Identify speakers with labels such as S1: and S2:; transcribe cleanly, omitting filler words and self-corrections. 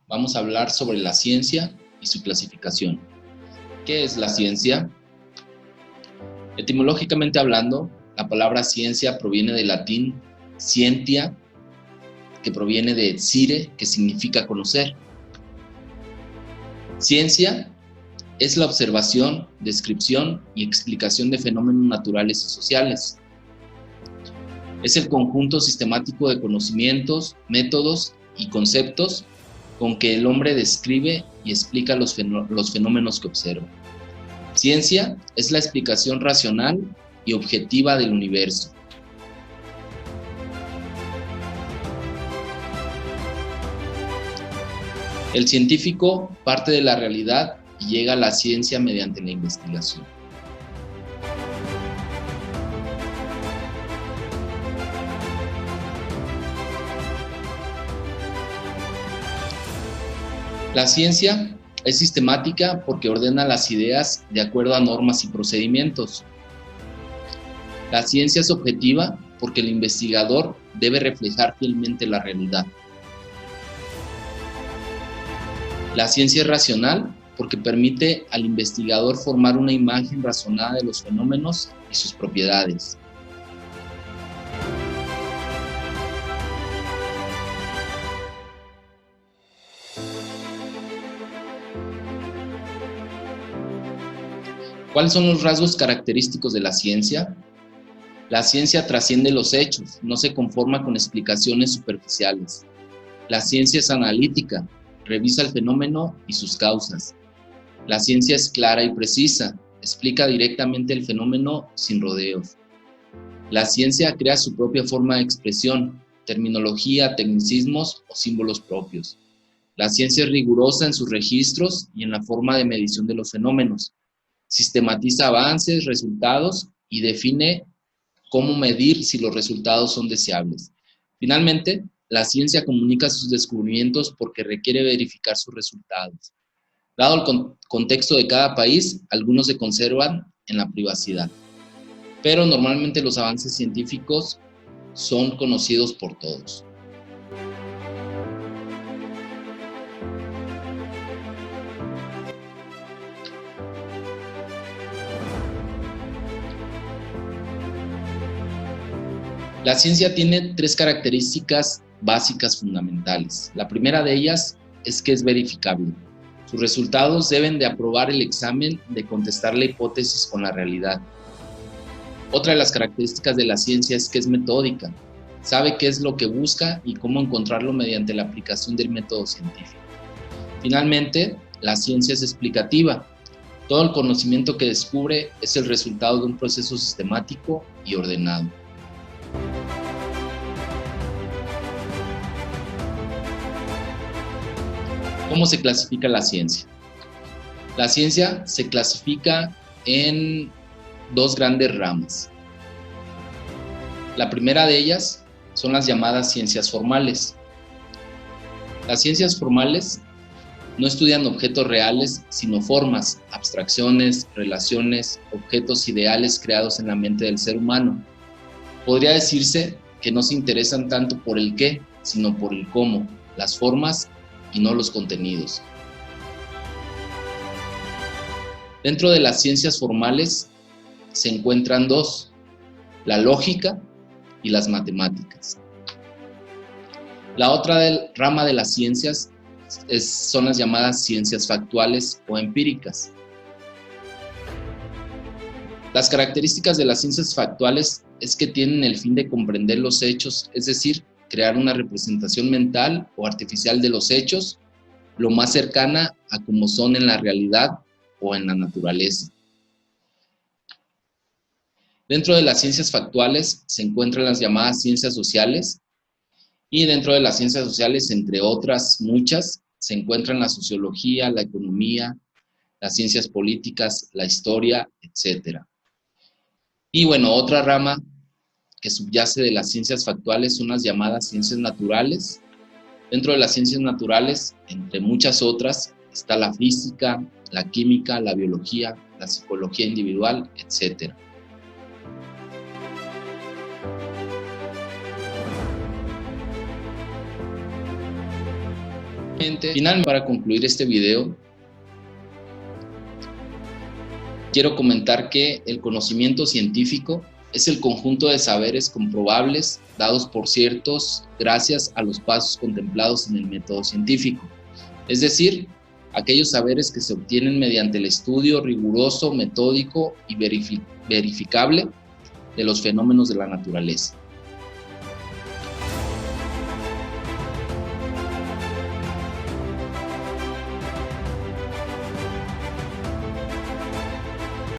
S1: vamos a hablar sobre la ciencia y su clasificación. ¿Qué es la ciencia? Etimológicamente hablando, la palabra ciencia proviene del latín scientia, que proviene de scire, que significa conocer. Ciencia es la observación, descripción y explicación de fenómenos naturales y sociales. Es el conjunto sistemático de conocimientos, métodos y conceptos con que el hombre describe y explica los fenómenos que observa. Ciencia es la explicación racional y objetiva del universo. El científico parte de la realidad y llega a la ciencia mediante la investigación. La ciencia es sistemática porque ordena las ideas de acuerdo a normas y procedimientos. La ciencia es objetiva porque el investigador debe reflejar fielmente la realidad. La ciencia es racional porque permite al investigador formar una imagen razonada de los fenómenos y sus propiedades. ¿Cuáles son los rasgos característicos de la ciencia? La ciencia trasciende los hechos, no se conforma con explicaciones superficiales. La ciencia es analítica, revisa el fenómeno y sus causas. La ciencia es clara y precisa, explica directamente el fenómeno sin rodeos. La ciencia crea su propia forma de expresión, terminología, tecnicismos o símbolos propios. La ciencia es rigurosa en sus registros y en la forma de medición de los fenómenos. Sistematiza avances, resultados y define cómo medir si los resultados son deseables. Finalmente, la ciencia comunica sus descubrimientos porque requiere verificar sus resultados. Dado el contexto de cada país, algunos se conservan en la privacidad, pero normalmente los avances científicos son conocidos por todos. La ciencia tiene tres características básicas fundamentales. La primera de ellas es que es verificable. Sus resultados deben de aprobar el examen de contestar la hipótesis con la realidad. Otra de las características de la ciencia es que es metódica. Sabe qué es lo que busca y cómo encontrarlo mediante la aplicación del método científico. Finalmente, la ciencia es explicativa. Todo el conocimiento que descubre es el resultado de un proceso sistemático y ordenado. ¿Cómo se clasifica la ciencia? La ciencia se clasifica en dos grandes ramas. La primera de ellas son las llamadas ciencias formales. Las ciencias formales no estudian objetos reales, sino formas, abstracciones, relaciones, objetos ideales creados en la mente del ser humano. Podría decirse que no se interesan tanto por el qué, sino por el cómo, las formas y no los contenidos. Dentro de las ciencias formales se encuentran dos, la lógica y las matemáticas. La otra rama de las ciencias son las llamadas ciencias factuales o empíricas. Las características de las ciencias factuales es que tienen el fin de comprender los hechos, es decir, crear una representación mental o artificial de los hechos, lo más cercana a como son en la realidad o en la naturaleza. Dentro de las ciencias factuales se encuentran las llamadas ciencias sociales, y dentro de las ciencias sociales, entre otras muchas, se encuentran la sociología, la economía, las ciencias políticas, la historia, etc. Y bueno, otra rama que subyace de las ciencias factuales son las llamadas ciencias naturales. Dentro de las ciencias naturales, entre muchas otras, está la física, la química, la biología, la psicología individual, etc. Finalmente, para concluir este video, quiero comentar que el conocimiento científico es el conjunto de saberes comprobables dados por ciertos gracias a los pasos contemplados en el método científico. Es decir, aquellos saberes que se obtienen mediante el estudio riguroso, metódico y verificable de los fenómenos de la naturaleza.